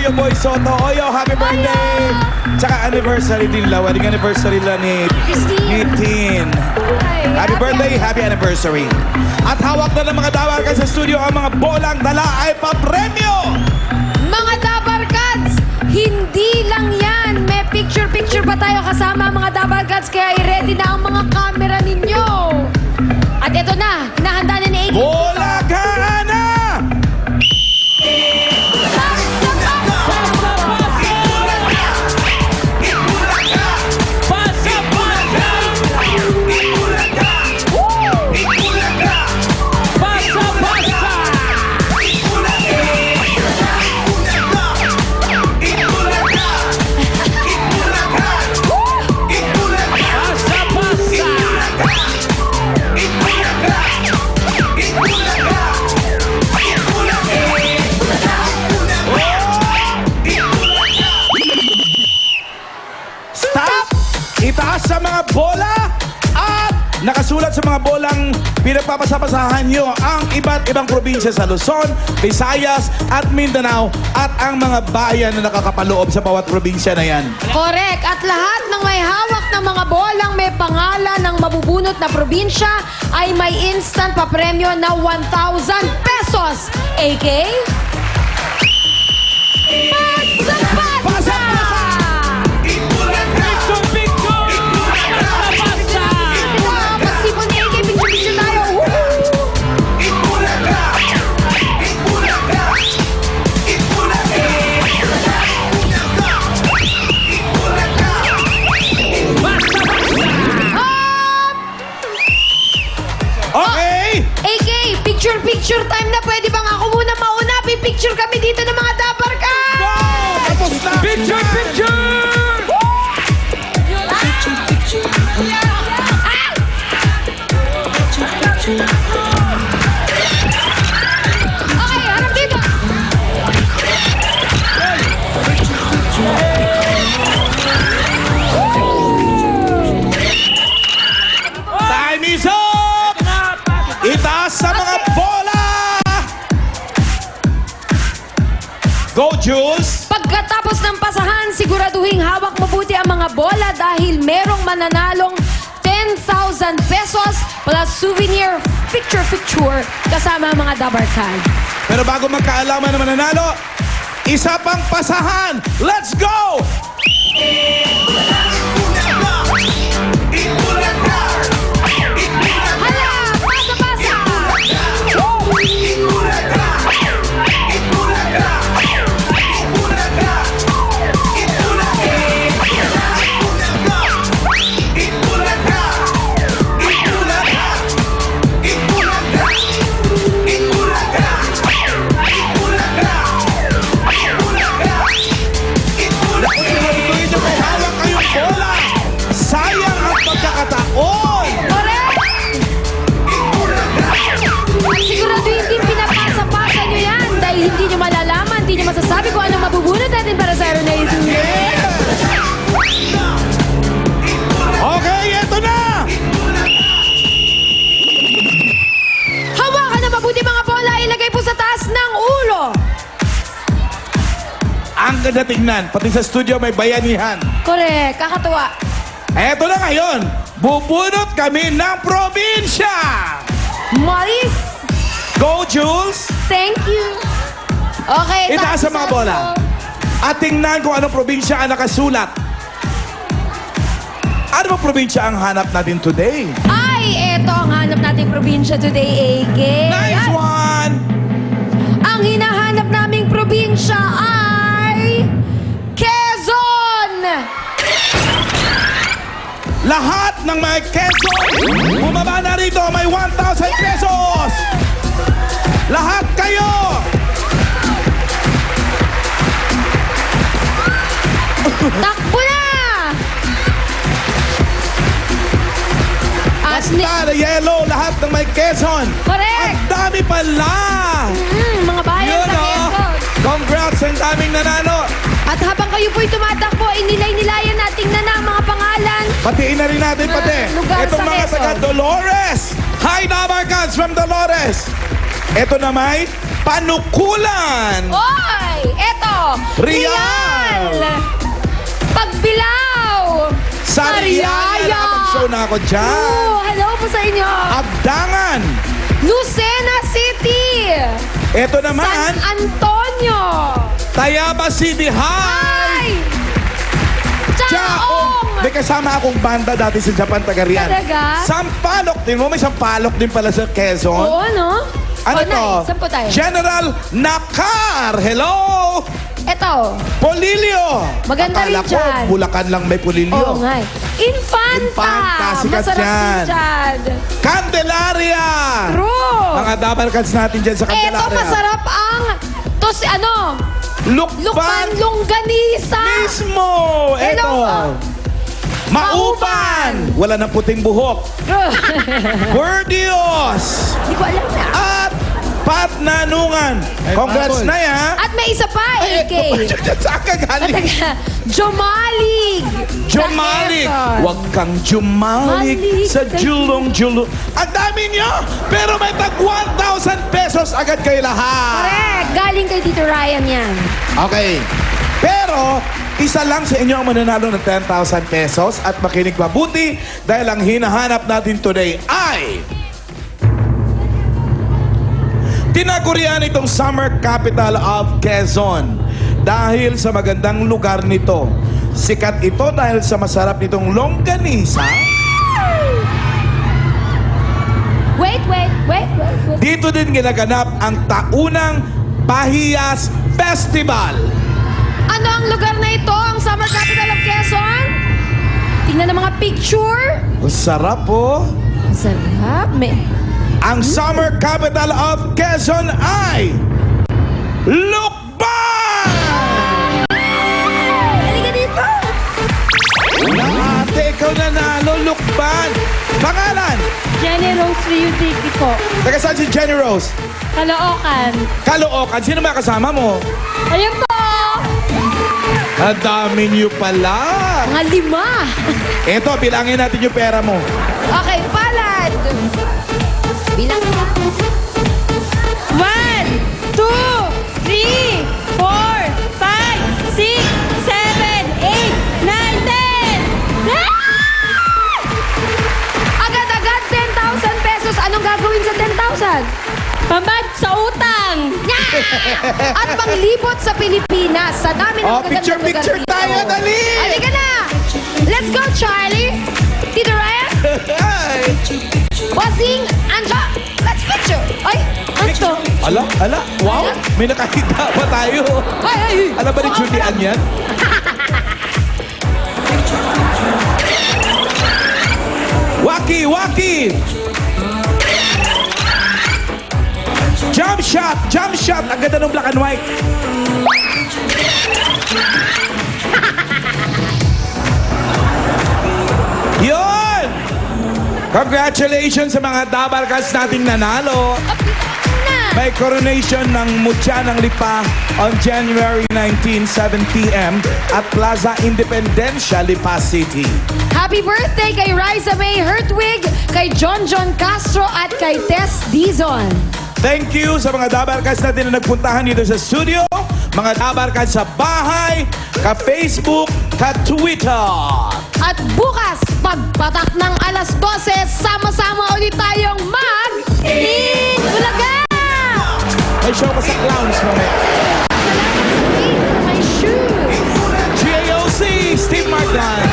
Oyo Boy Soto. Oyo, happy birthday! Tsaka anniversary din la. Wedding anniversary la ni Tin. Happy birthday, happy anniversary. At hawak na ng mga dawarkan sa studio ang mga bolang dala ay papremyo! Mga Dabarkads, hindi lang yan. May picture-picture pa tayo kasama mga Dabarkads, kaya i-ready na ang mga camera ninyo. At ito na, hinahanda na ni Iggy. Bola ka na! Itaas sa mga bola at nakasulat sa mga bolang pinagpapasapasahan nyo ang iba't ibang probinsya sa Luzon, Visayas at Mindanao at ang mga bayan na nakakapaloob sa bawat probinsya na yan. Correct. At lahat ng may hawak ng mga bolang may pangalan ng mabubunot na probinsya ay may instant papremyo na 1,000 pesos. AK? Pasa-pasa! Pagsipon ni AK, picture-picture tayo. Okay! AK, picture-picture time na. Pwede bang ako muna mauna? Pipicture kami dito ng mga Dabarkads! Go! Tapos na! Picture, picture! Okay, harap dito. Time is up! Itaas sa mga bola! Go, Jules! Pagkatapos ng pasahan, siguraduhin hawak mabuti ang mga bola dahil merong mananalong 10,000 pesos plus souvenir picture-picture kasama ang mga Dabarkads. Pero bago magkaalaman na mananalo, isa pang pasahan! Let's go! Hala! Pasa-pasa! Siguraduhin nyo may hawak kayong bola! Sayang ang pagkakataon! Correct! At siguraduhin din pinapasa-pasa nyo yan dahil hindi nyo malalaman, hindi nyo masasabi kung anong mabubunot natin para sa araw na ito. Okay, eto na! Hawakan na mabuti mga bola, ilagay po sa taas ng ulo. Ang ganda tingnan, pati sa studio may bayanihan. Correct, kakatuwa. Eto na ngayon, bubunot kami ng probinsya! Maris, Go, Jules! thank you. Okay, Itaas sa mga bola. At tingnan kung anong probinsya ang nakasulat. Ano ba probinsya ang hanap natin today? Ay, eto ang hanap nating probinsya today, AK. Nice one! Ang hinahanap naming probinsya ay Quezon! Lahat ng mga Quezon, bumaba na rito, may 1,000 pesos! Lahat kayo! Takbo na! Basta na yellow, lahat ng may Quezon. Correct! Ang dami pala! Mga bayan Yun, sa oh. Quezon. Congrats, ang daming nanalo. At habang kayo po'y tumatakbo, inilay-nilayan nating na ang mga pangalan. Patiin na rin natin pati. Lugar Itong sa mga Quezon. taga Dolores. Hi, Dabarkads from Dolores. Ito na may panukulan. Oy! Eto! Real! Pagbilaw! Sa Riyaya, nakapag-show na ako dyan. Hello po sa inyo! Abdangan. Lucena City! Ito San naman, Antonio! Tayaba City High. Ay! Chaong! May kasama akong banda dati sa Japan, taga Rian. Talaga? Sampalok din mo. May Sampalok din pala sa Quezon. Oo, no? Ano O, to? Nay, saan po tayo? General Nakar. Hello! Eto. Polilio. Maganda rin Akala ko, dyan. Bulacan lang may Polilio. Oo nga. eh. Infanta! Infanta, sikat Masarap yan. din dyan. Candelaria. True! Mga dabarkads natin dyan sa Eto, Candelaria. masarap ang... Lukban Lukban. Longganisa! Mismo. Hello. Eto. Mauban. Wala nang puting buhok. Berdios. Hindi ko alam na. At Patnanungan. Congrats Apple. na ya. At may isa pa, AK. Saan ka galing? Jomalig! Jumalig! Sa Quezon. Huwag kang jumalig Malig sa sa julong-julo. Ang dami nyo! Pero may tag 1,000 pesos agad kayo lahat. Correct. Galing kay Tito Ryan yan. Okay. Pero, isa lang sa inyo ang mananalo ng 10,000 pesos at makinig mabuti dahil ang hinahanap natin today ay tinagurian itong summer capital of Quezon dahil sa magandang lugar nito. Sikat ito dahil sa masarap nitong longganisa. Wait. Dito din ginaganap ang taunang Pahiyas Festival. Ano ang lugar na ito? Ang summer capital of Quezon? Tingnan ang mga picture. Sarap po. Ang sarap. Ang summer capital of Quezon ay Lukban! Halika dito. Ate, ikaw nanalo, Lukban. Pangalan? Jenny Rose Riudici po. Taga saan si Jenny Rose? Kaloocan. Caloocan. Sino ba kasama mo? Ayun po! Ang dami niyo pala. Mga 5. Eto, bilangin natin yung pera mo. Okay, palad. Bilang. 1, 2, 3, 4, 5, 6, 7, 8, 9, 10! Agad-agad 10,000 pesos. Anong gagawin sa 10,000? Pambad sa utang! At panglibot sa Pilipinas. Sa dami ng Oh, magagandang picture lugar dito. tayo, dali! Halika na! Let's go, Charlie! Tito Ryan? Ay! Bossing! Anjo! Let's picture! Ay! Anjo! Ala, wow! May nakakita pa tayo. Ay! Alam ba ni Julian yan? Waki! Jump shot! Ang ganda ng black and white. Yun! Congratulations sa mga dabarkas nating nanalo. May coronation ng Mutya ng Lipa on January 19, 7 p.m. at Plaza Independencia, Lipa City. Happy birthday kay Riza May Hertwig, kay John Castro at kay Tess Dizon. Thank you sa mga dabarkas natin na nagpuntahan dito sa studio, mga dabarkas sa bahay, ka-Facebook, ka-Twitter. At bukas, pagpatak ng alas 12, sama-sama ulit tayong mag-Bulaga! May show ka sa Clowns mamaya. Salamat sa for my shoes. GAOC, Steve Martin.